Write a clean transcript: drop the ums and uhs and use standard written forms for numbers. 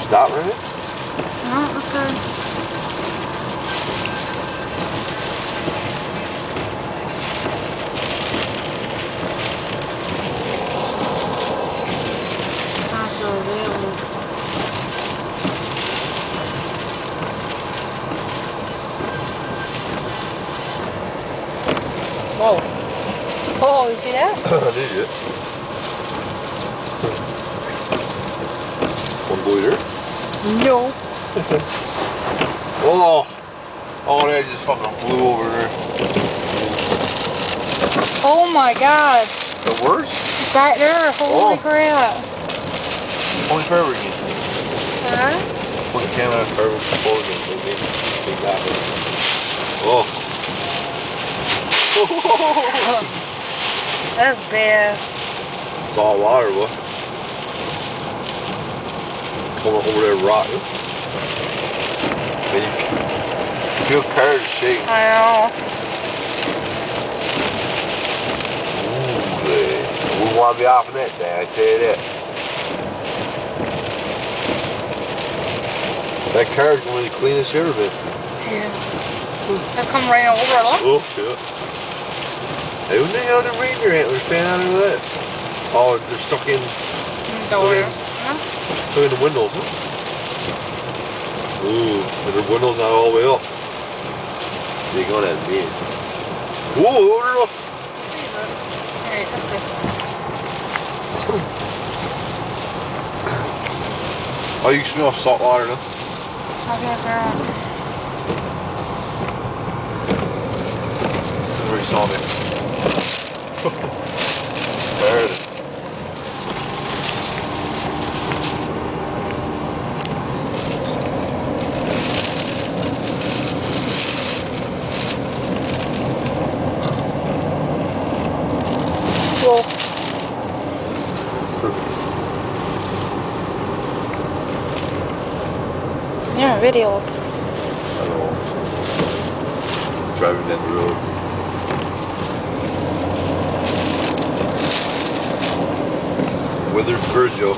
Stop right here? No, let's go. Whoa. Oh, you see that? Did you? One bleeder? No. Oh! Oh, that just fucking flew over there. Oh my god. The worst? Back there, holy crap. Only forever again. Huh? Only camera forever before again. Oh. That's bad. Salt water, boy. Coming over there rotting. Man, you feel cars shake. I know. Ooh, man. We want to be off in that day, I tell you that. That car's going to be the cleanest ever been. Yeah. They'll come right over along. Oh, yeah. Hey, what the hell did reindeer antlers stand out of that? Oh, they're stuck in doors. Stuck in the windows, huh? Ooh, and their windows not all the way up. They're gonna miss. Whoa, look! Alright, that's good. Oh, you can smell salt water now. I guess around. Very salty. There it is. Whoa. You're on video. I know. Driving down the road. Withered Burgeo.